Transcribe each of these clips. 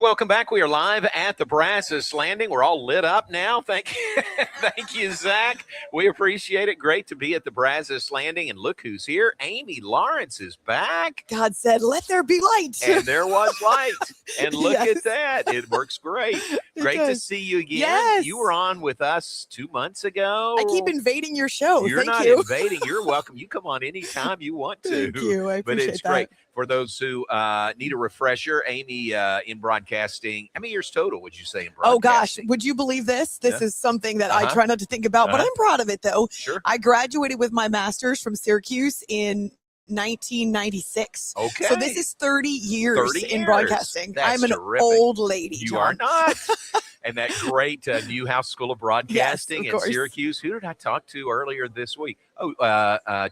Welcome back. We are live at the Brazos Landing. We're all lit up now. Thank you. Thank you, Zach. We appreciate it. Great to be at the Brazos Landing. And look who's here. Amy Lawerence is back. God said, let there be light. And there was light. And look Yes. at that. It works great. Great to see you again. Yes. You were on with us 2 months ago. I keep invading your show. You're Thank not you. invading. You're welcome. You come on anytime you want to. Thank you. I appreciate But it's that. great. For those who need a refresher, Amy in broadcasting, how many years total would you say in broadcasting? Oh, gosh. Would you believe this? This is something that I try not to think about, but I'm proud of it, though. Sure. I graduated with my master's from Syracuse in 1996. Okay. So this is 30 years in broadcasting. That's I'm an terrific. old lady, You John. are not. And that great Newhouse School of Broadcasting Yes, in of course. Syracuse. Who did I talk to earlier this week? Oh,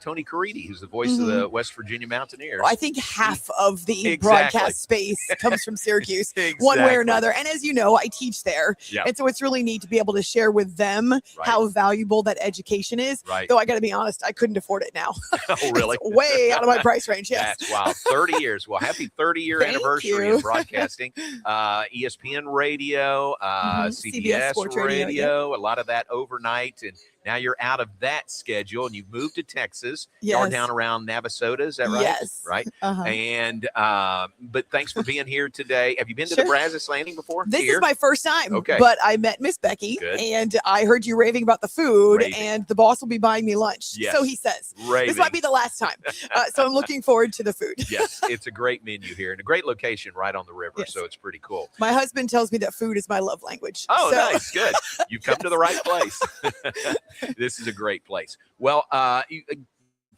Tony Caridi, who's the voice of the West Virginia Mountaineers. I think half of the Exactly. broadcast space comes from Syracuse, one way or another. And as you know, I teach there. Yep. And so it's really neat to be able to share with them how valuable that education is. Right. Though I got to be honest, I couldn't afford it now. Oh, really? It's way out of my price range, yes. That's wow. 30 years. Well, happy 30-year Thank anniversary you. in broadcasting. ESPN radio, CBS Sports radio, Radio, a lot of that overnight. And now you're out of that schedule and you've moved to Texas. Yes. You're down around Navasota. Is that right? Yes. Right. Uh-huh. And but thanks for being here today. Have you been to Sure. the Brazos Landing before? This Here? is my first time, Okay. but I met Miss Becky Good. and I heard you raving about the food Raving. and the boss will be buying me lunch. Yes. So he says. Raving. This might be the last time. So I'm looking forward to the food. Yes, it's a great menu here and a great location right on the river. Yes. So it's pretty cool. My husband tells me that food is my love language. Oh, So- nice. Good. You've come to the right place. This is a great place. Well,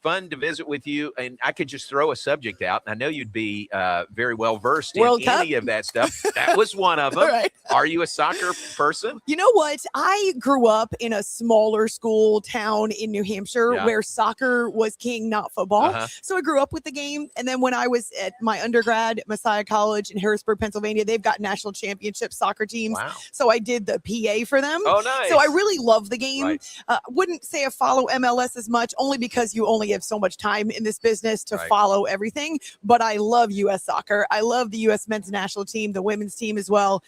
fun to visit with you. And I could just throw a subject out. And I know you'd be very well versed in World Cup? any of that stuff. That was one of them. All right. Are you a soccer person? You know what? I grew up in a smaller school town in New Hampshire Yeah. where soccer was king, not football. Uh-huh. So I grew up with the game. And then when I was at my undergrad at Messiah College in Harrisburg, Pennsylvania, they've got national championship soccer teams. Wow. So I did the PA for them. Oh, nice. So I really love the game. Right. Wouldn't say I follow MLS as much, only because you only have so much time in this business to Right. follow everything. But I love U.S. soccer. I love the U.S. men's national team, the women's team as well.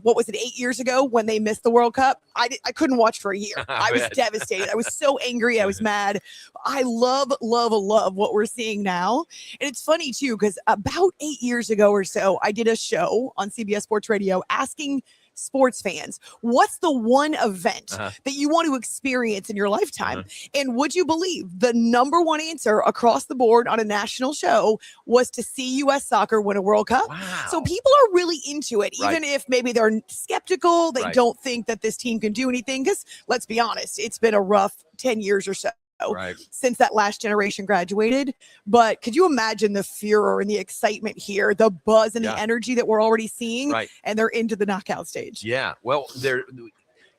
What was it, 8 years ago when they missed the World Cup? I couldn't watch for a year. I was bet. devastated. I was so angry. I was mad. I love what we're seeing now. And it's funny, too, because about 8 years ago or so, I did a show on CBS Sports Radio asking sports fans, what's the one event that you want to experience in your lifetime? And would you believe the number one answer across the board on a national show was to see U.S. soccer win a World Cup? Wow. So people are really into it, even if maybe they're skeptical, they don't think that this team can do anything. Because let's be honest, it's been a rough 10 years or so since that last generation graduated. But could you imagine the furor and the excitement here, the buzz and the energy that we're already seeing? And they're into the knockout stage. Yeah. Well,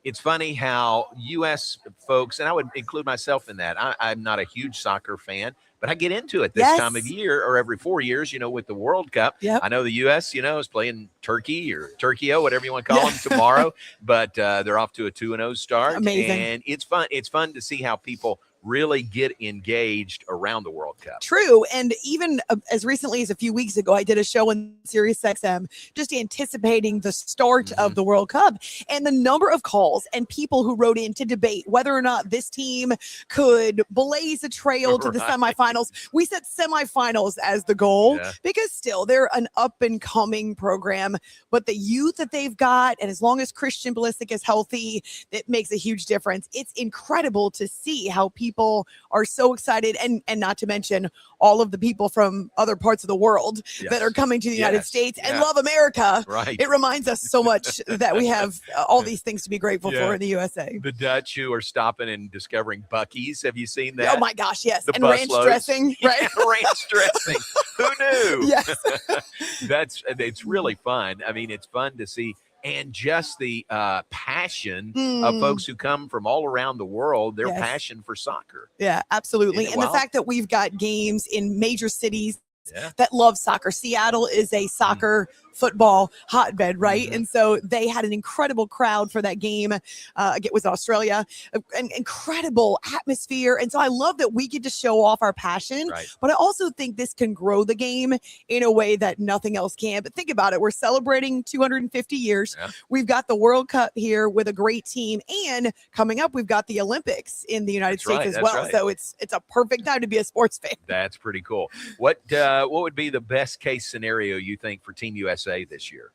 it's funny how U.S. folks, and I would include myself in that. I'm not a huge soccer fan, but I get into it this time of year or every 4 years, with the World Cup. Yep. I know the U.S., is playing Turkey or Turkey-O, whatever you want to call them, tomorrow, but they're off to a 2-0 start. Amazing. And it's fun. It's fun to see how people really get engaged around the World Cup. True. And even as recently as a few weeks ago, I did a show on Sirius XM just anticipating the start of the World Cup, and the number of calls and people who wrote in to debate whether or not this team could blaze a trail to the semifinals. We set semifinals as the goal because still they're an up and coming program, but the youth that they've got, and as long as Christian Pulisic is healthy, it makes a huge difference. It's incredible to see how people are so excited, and not to mention all of the people from other parts of the world that are coming to the United States and love America. It reminds us so much that we have all these things to be grateful for in the USA. The Dutch who are stopping and discovering Buc-ee's. Have you seen that? Oh my gosh, yes. The And ranch busloads. dressing, right? Ranch dressing. Who knew? Yes. It's really fun. I mean, it's fun to see. And just the passion of folks who come from all around the world, their passion for soccer. Yeah, absolutely. Isn't it And the wild? fact that we've got games in major cities markets that love soccer. Seattle is a soccer football hotbed, right? And so they had an incredible crowd for that game. It was Australia, an incredible atmosphere. And so I love that we get to show off our passion, but I also think this can grow the game in a way that nothing else can. But think about it. We're celebrating 250 years. We've got the World Cup here with a great team. And coming up, we've got the Olympics in the United States as well. So it's a perfect time to be a sports fan. That's pretty cool. What would be the best case scenario you think for Team USA this year?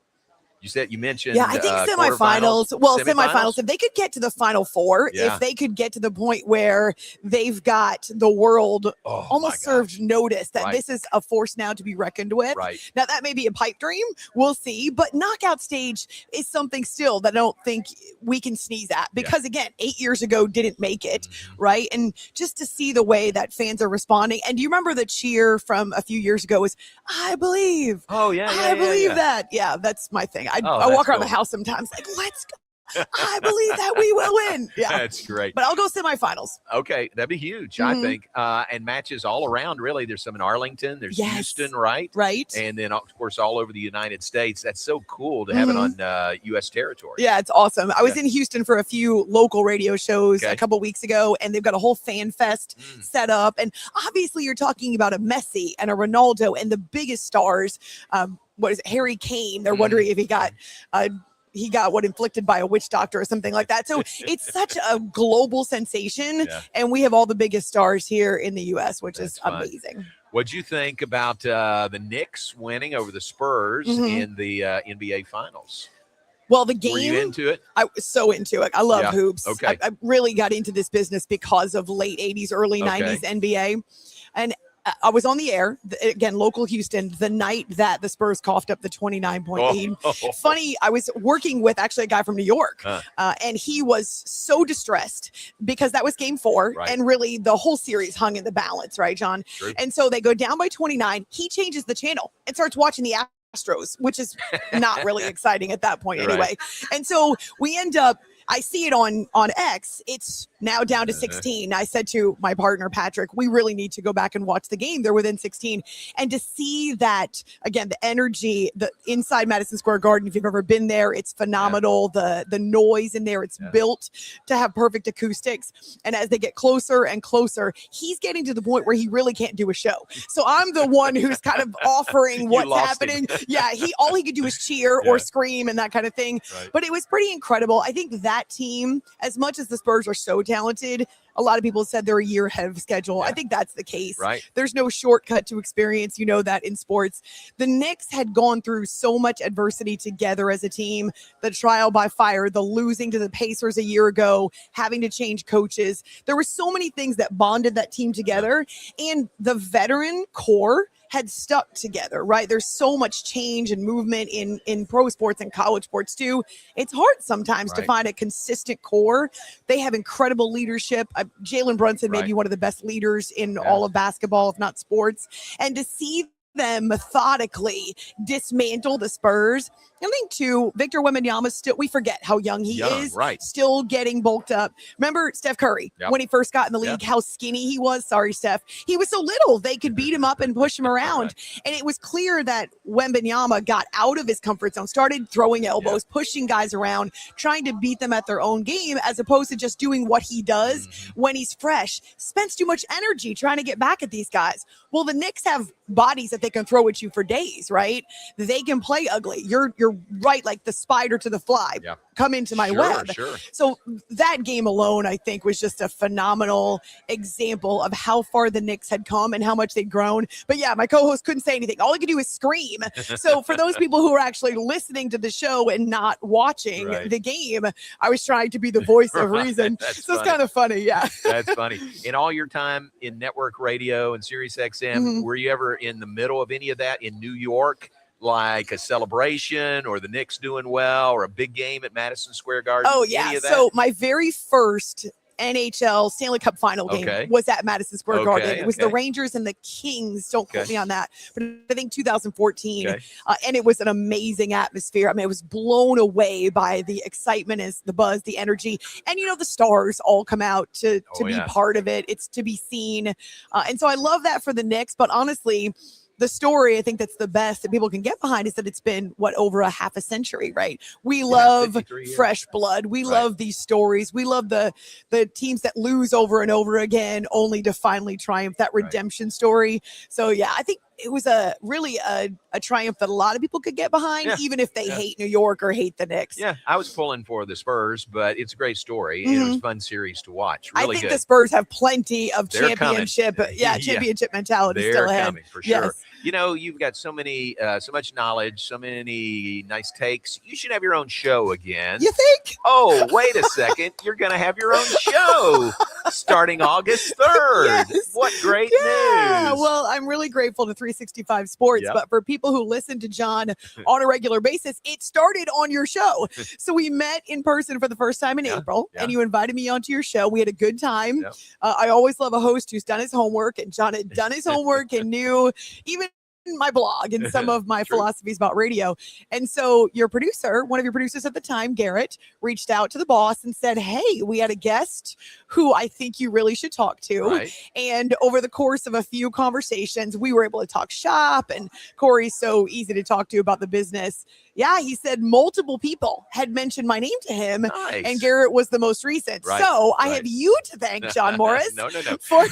You mentioned I think semifinals. Well, semifinals. If they could get to the Final Four, if they could get to the point where they've got the world almost served notice that this is a force now to be reckoned with. Now that may be a pipe dream. We'll see. But knockout stage is something still that I don't think we can sneeze at because again, 8 years ago didn't make it, right? And just to see the way that fans are responding. And do you remember the cheer from a few years ago was, I believe. Oh yeah. I believe that. Yeah, that's my thing. I walk around the house sometimes like, let's go. I believe that we will win. Yeah, that's great. But I'll go semifinals. Okay, that'd be huge, I think. And matches all around, really. There's some in Arlington. There's Houston, right? And then, of course, all over the United States. That's so cool to have it on U.S. territory. Yeah, it's awesome. I was in Houston for a few local radio shows a couple weeks ago, and they've got a whole fan fest set up. And obviously, you're talking about a Messi and a Ronaldo and the biggest stars. What is it? Harry Kane. They're wondering if he got inflicted by a witch doctor or something like that. So it's such a global sensation. And we have all the biggest stars here in the U.S., which is amazing. What'd you think about the Knicks winning over the Spurs in the NBA Finals? Well, the game. Were you into it? I was so into it. I love hoops. Okay. I really got into this business because of late 80s, early 90s NBA. And I was on the air, again, local Houston, the night that the Spurs coughed up the 29-point lead. Funny, I was working with actually a guy from New York, and he was so distressed because that was game 4, and really the whole series hung in the balance, right, John? And so they go down by 29. He changes the channel and starts watching the Astros, which is not really exciting at that point anyway. And so we end up, I see it on X. It's now down to 16. I said to my partner, Patrick, we really need to go back and watch the game. They're within 16. And to see that, again, the energy, the inside Madison Square Garden, if you've ever been there, it's phenomenal. The noise in there, it's built to have perfect acoustics. And as they get closer and closer, he's getting to the point where he really can't do a show. So I'm the one who's kind of offering what's happening. Yeah, all he could do is cheer or scream and that kind of thing. But it was pretty incredible. I think that team, as much as the Spurs are so talented, a lot of people said they're a year ahead of schedule. I think that's the case. There's no shortcut to experience. You know that in sports. The Knicks had gone through so much adversity together as a team, the trial by fire, the losing to the Pacers a year ago, having to change coaches. There were so many things that bonded that team together, and the veteran core had stuck together, right? There's so much change and movement in pro sports and college sports too. It's hard sometimes to find a consistent core. They have incredible leadership. Jalen Brunson may be one of the best leaders in all of basketball, if not sports. And to see them methodically dismantle the Spurs. I think too, Victor Wembanyama still, we forget how young he is, still getting bulked up. Remember Steph Curry when he first got in the league, how skinny he was. Sorry, Steph. He was so little they could beat him up and push him around. And it was clear that Wembanyama got out of his comfort zone, started throwing elbows, pushing guys around, trying to beat them at their own game, as opposed to just doing what he does when he's fresh. Spends too much energy trying to get back at these guys. Well, the Knicks have bodies that they can throw at you for days, right? They can play ugly. You're right, like the spider to the fly. Come into my web. So that game alone, I think, was just a phenomenal example of how far the Knicks had come and how much they'd grown. But yeah, my co-host couldn't say anything. All he could do is scream. So for those people who are actually listening to the show and not watching the game, I was trying to be the voice of reason. So it's kind of funny. Yeah. That's funny. In all your time in network radio and Sirius XM, were you ever in the middle of any of that in New York? Like a celebration or the Knicks doing well or a big game at Madison Square Garden? Oh, yeah. So my very first NHL Stanley Cup final game was at Madison Square Garden. It was the Rangers and the Kings. Don't quote me on that. But I think 2014. And it was an amazing atmosphere. I mean, I was blown away by the excitement, and the buzz, the energy. And, you know, the stars all come out to be part of it. It's to be seen. And so I love that for the Knicks. But honestly, the story I think that's the best that people can get behind is that it's been over a half a century, right? We love 53 years. fresh blood. We love these stories. We love the teams that lose over and over again only to finally triumph, that redemption story. So yeah, I think it was really a triumph that a lot of people could get behind, even if they hate New York or hate the Knicks. Yeah, I was pulling for the Spurs, but it's a great story, and it was a fun series to watch. Really I think good. the Spurs have plenty of They're championship mentality They're still ahead. coming for sure. You know, you've got so much knowledge, so many nice takes. You should have your own show again. You think? Oh, wait a second. You're going to have your own show starting August 3rd. Yes. What great news. Well, I'm really grateful to 365 Sports, but for people who listen to John on a regular basis, it started on your show. So we met in person for the first time in April, and you invited me onto your show. We had a good time. I always love a host who's done his homework, and John had done his homework and knew even my blog and some of my philosophies about radio. And so your producer, one of your producers at the time, Garrett, reached out to the boss and said, hey, we had a guest who I think you really should talk to. And over the course of a few conversations, we were able to talk shop, and Corey's so easy to talk to about the business. Yeah, he said multiple people had mentioned my name to him, and Garrett was the most recent. So I have you to thank, John Morris, for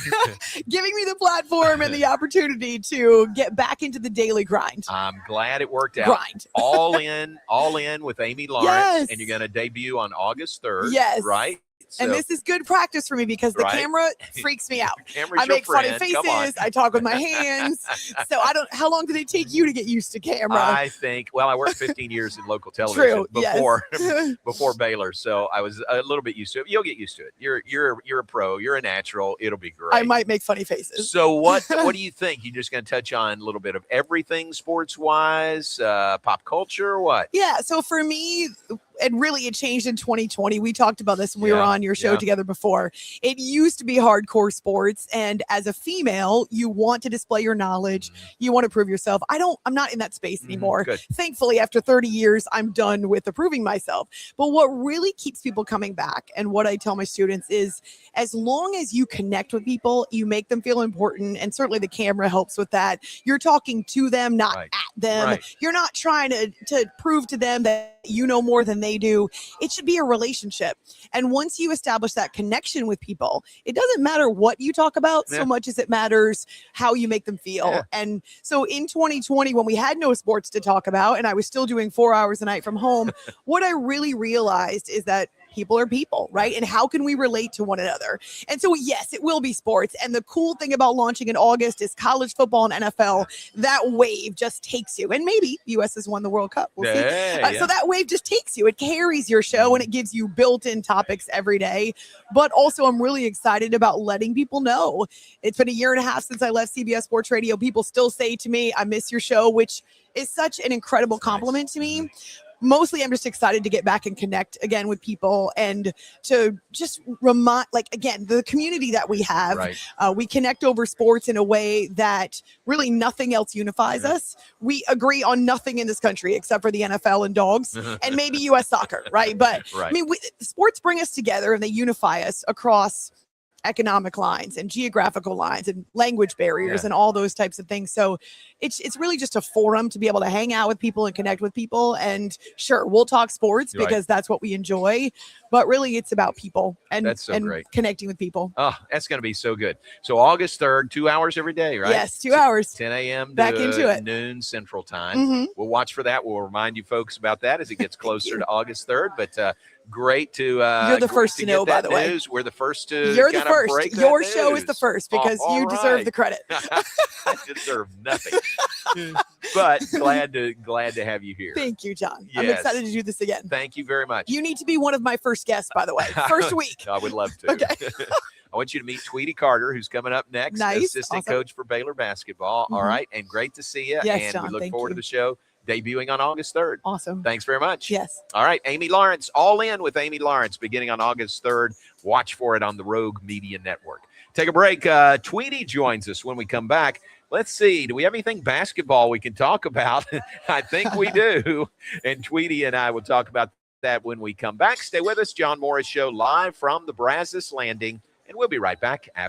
giving me the platform and the opportunity to get back into the daily grind. I'm glad it worked out. All in with Amy Lawerence, and you're going to debut on August 3rd. Right? So, and this is good practice for me because the camera freaks me out. I make funny faces. I talk with my hands. So how long did it take you to get used to camera? I think, I worked 15 years in local television before Baylor. So I was a little bit used to it. You'll get used to it. You're a pro. You're a natural. It'll be great. I might make funny faces. So what do you think? You're just going to touch on a little bit of everything sports wise, pop culture, what? Yeah. So for me, it changed in 2020. We talked about this when we were on your show together before. It used to be hardcore sports. And as a female, you want to display your knowledge. You want to prove yourself. I'm not in that space anymore. Thankfully, after 30 years, I'm done with approving myself. But what really keeps people coming back, and what I tell my students, is as long as you connect with people, you make them feel important. And certainly the camera helps with that. You're talking to them, not at them. You're not trying to prove to them that you know more than they do. It should be a relationship. And once you establish that connection with people, it doesn't matter what you talk about so much as it matters how you make them feel. And so in 2020, when we had no sports to talk about and I was still doing 4 hours a night from home, what I really realized is that people are people, right? And how can we relate to one another? And so, yes, it will be sports. And the cool thing about launching in August is college football and NFL. That wave just takes you. And maybe U.S. has won the World Cup. We'll see. So that wave just takes you. It carries your show and it gives you built-in topics every day. But also, I'm really excited about letting people know. It's been a year and a half since I left CBS Sports Radio. People still say to me, I miss your show, which is such an incredible compliment to me. Mostly, I'm just excited to get back and connect again with people and to just remind, again, the community that we have. We connect over sports in a way that really nothing else unifies us. We agree on nothing in this country except for the NFL and dogs and maybe U.S. soccer, right? But I mean, sports bring us together and they unify us across economic lines and geographical lines and language barriers and all those types of things. So it's really just a forum to be able to hang out with people and connect with people. And sure, we'll talk sports because that's what we enjoy, but really it's about people and connecting with people. Oh, that's going to be so good. So August 3rd, 2 hours every day, right? Yes, 2 hours. 10 a.m. back into it. Noon Central Time. We'll watch for that. We'll remind you folks about that as it gets closer to August 3rd. But great to you're the first to know, by the way. We're the first to you're the first. Break your that show news. Is the first because you deserve the credit. I deserve nothing. But glad to have you here. Thank you, John. I'm excited to do this again. Thank you very much. You need to be one of my first guests, by the way. First week. I would love to. Okay. I want you to meet Tweety Carter, who's coming up next, assistant coach for Baylor basketball. All right, and great to see you. Yes, and John, we look forward to the show debuting on August 3rd. Awesome. Thanks very much. Yes. All right, Amy Lawerence, All In with Amy Lawerence, beginning on August 3rd. Watch for it on the Rogue Media Network. Take a break. Tweety joins us when we come back. Let's see. Do we have anything basketball we can talk about? I think we do. And Tweety and I will talk about that when we come back. Stay with us. John Morris Show live from the Brazos Landing. And we'll be right back after.